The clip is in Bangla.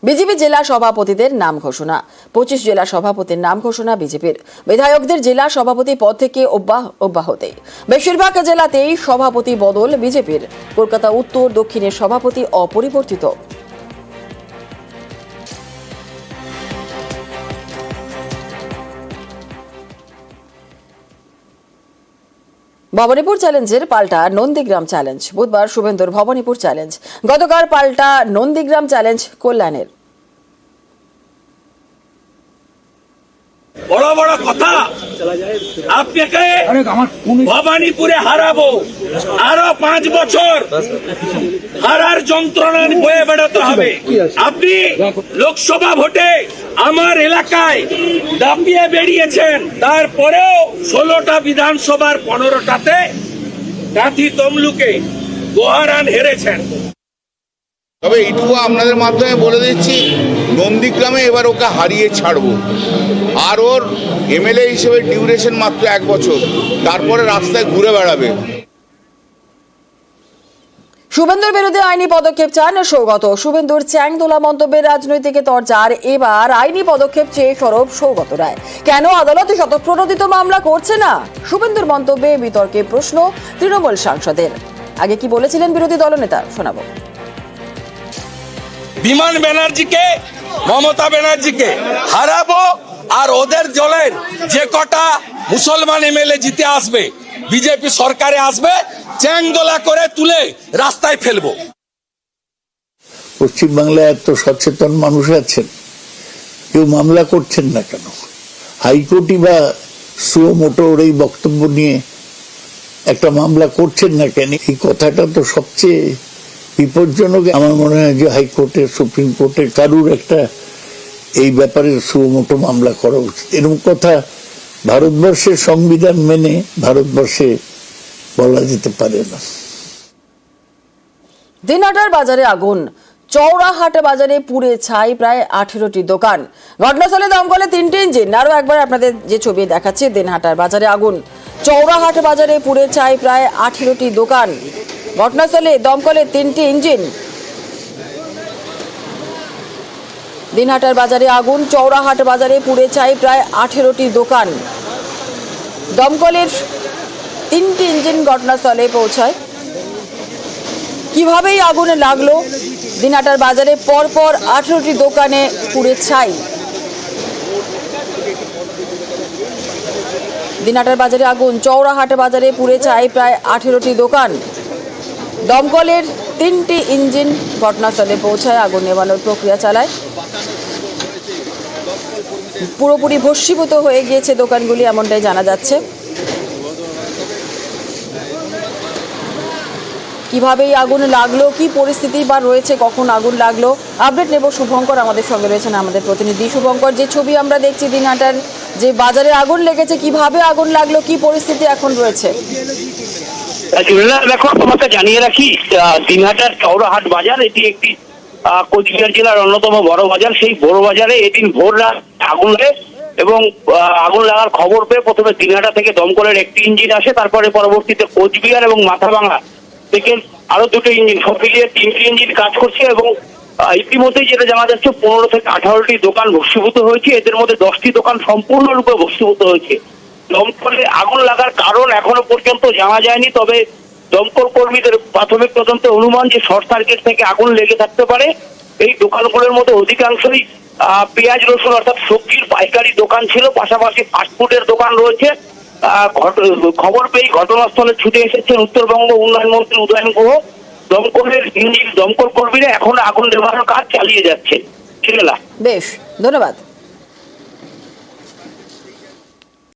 বিজেপি জেলা সভাপতিদের নাম ঘোষণা। 25 জেলা সভাপতির নাম ঘোষণা বিজেপির। বিধায়কদের জেলা সভাপতি পদ থেকে অব্যাহতি। বেশিরভাগ জেলাতেই সভাপতি বদল বিজেপির। কলকাতা উত্তর দক্ষিণের সভাপতি অপরিবর্তিত। ভবানীপুর চ্যালেঞ্জের পাল্টা নন্দীগ্রাম চ্যালেঞ্জ। বুধবার শুভেন্দুর ভবানীপুর চ্যালেঞ্জ, গতকাল পাল্টা নন্দীগ্রাম চ্যালেঞ্জ কল্যাণের। বড় বড় কথা, আপনাকে ভবানীপুরে হারাবো, আরো 5 বছর হারার যন্ত্রণা বয়ে বেড়াতে হবে। আপনি লোকসভা ভোটে আমার এলাকায় দাপিয়ে বেরিয়েছেন, তারপরেও 16টা বিধানসভার 15টাতে কাঁথি তমলুকে গোহারান হেরেছেন। তবে এইটুকু আপনাদের মাধ্যমে বলে দিচ্ছি, নন্দীগ্রামে এবার ওকে হারিয়ে ছাড়বো। আর ওর এমএলএ হিসেবে ডিউরেশন মাত্র 1 বছর, তারপরে রাস্তায় ঘুরে বেড়াবে। শুভেন্দুর বিরুদ্ধে আইনি পদক্ষেপ চান সৌগত। শুভেন্দুর চ্যাংদোলা মন্তব্যের রাজনৈতিক তরজার, এবার আইনি পদক্ষেপ চেয়ে সরব সৌগত রায়। কেন আদালত স্বতঃপ্রণোদিত মামলা করছে না? শুভেন্দুর মন্তব্যে বিতর্কে প্রশ্ন তৃণমূল সাংসদের। আগে কি বলেছিলেন বিরোধী দলনেতা, শোনাবো। বিমান ব্যানার্জিকে, মমতা ব্যানার্জিকে হারাবো, আর ওদের দলের যে কটা মুসলমান এমএলএ জিতে আসবে, বিজেপি সরকারে আসবে, চ্যাংদোলা করে তুলে রাস্তায় ফেলবো। পশ্চিমবাংলায় এত সচেতন মানুষ আছেন, কেউ মামলা করছেন না কেন? হাইকোর্টই বা সুও মোটোর এই বক্তব্য নিয়ে একটা মামলা করছেন না কেন? এই কথাটা তো সবচেয়ে বিপজ্জনক। আমার মনে হয় যে হাইকোর্টে, সুপ্রিম কোর্টে কারুর একটা এই ব্যাপারে সুও মোটো মামলা করা উচিত। এরকম কথা ভারতবর্ষের সংবিধান মেনে ভারতবর্ষে বলা যেতে পারে না। দিনহাটার বাজারে আগুন, চৌরাহাট বাজারে পুড়ে ছাই প্রায় 18টি দোকান। ঘটনাস্থলে দমকলে 3টি ইঞ্জিন। আরো একবার আপনাদের যে ছবি দেখাচ্ছি, দিনহাটার বাজারে আগুন, চৌরাহাট বাজারে পুড়ে ছাই প্রায় 18টি দোকান। ঘটনাস্থলে দমকলে 3টি ইঞ্জিন। দিনহাটার বাজারে আগুন, চৌরাহাট বাজারে পুড়ে ছাই প্রায় 18টি দোকান। দমকলের 3টি ইঞ্জিন ঘটনাস্থলে পৌঁছায়। কিভাবেই আগুন লাগলো? দিনহাটার বাজারে পরপর 18টি দোকানে পুড়ে ছাই। দিনহাটার বাজারে আগুন, চৌরাহাট বাজারে পুড়ে ছাই প্রায় 18টি দোকান। দমকলের 3টি ইঞ্জিন ঘটনাস্থলে পৌঁছায়, আগুন নেভানোর প্রক্রিয়া চালায়। পুরোপুরি ভস্মীভূত হয়ে গিয়েছে দোকানগুলি, এমনটাই জানা যাচ্ছে। কিভাবে এই আগুন লাগলো, কি পরিস্থিতি বা রয়েছে, কখন আগুন লাগলো, আপডেট নেব। শুভঙ্কর আমাদের সঙ্গে রয়েছেন, আমাদের প্রতিনিধি শুভঙ্কর। যে ছবি আমরা দেখছি দিনহাটার যে বাজারে আগুন লেগেছে, কিভাবে আগুন লাগলো, কি পরিস্থিতি এখন রয়েছে? দেখো, তোমাকে জানিয়ে রাখি, দিনহাটার চৌরাহাট বাজার, এটি একটি কোচবিহার জেলার অন্যতম বড় বাজার। সেই বড় বাজারে এদিন ভোর রাত আগুন লাগে এবং আগুন লাগার খবর পেয়ে প্রথমে দিনহাটা থেকে দমকলের 1টি ইঞ্জিন আসে, তারপরে পরবর্তীতে কোচবিহার এবং মাথাভাঙা থেকে আরো 2টো ইঞ্জিন, সব মিলিয়ে 3টি ইঞ্জিন কাজ করছে। এবং ইতিমধ্যেই যেটা জানা যাচ্ছে, 15 থেকে 18টি দোকান ভস্মীভূত হয়েছে। এদের মধ্যে 10টি দোকান সম্পূর্ণরূপে ভস্মীভূত হয়েছে। দমকলে আগুন লাগার কারণ এখনো পর্যন্ত জানা যায়নি, তবে দমকল কর্মীদের প্রাথমিক তদন্তে অনুমান যে শর্ট সার্কিট থেকে আগুন লেগে থাকতে পারে। এই দোকানগুলোর মধ্যে অধিকাংশই পেঁয়াজ রসুন অর্থাৎ সবজির পাইকারি দোকান ছিল, পাশাপাশি ফাস্টফুডের দোকান রয়েছে। খবর পেয়ে ঘটনাস্থলে ছুটে এসেছেন উত্তরবঙ্গ উন্নয়ন মন্ত্রী উদয়ন গুহ। দমকলের ইঞ্জিন, দমকল কর্মীরা এখন আগুন নেভানোর কাজ চালিয়ে যাচ্ছে। বেশ, ধন্যবাদ।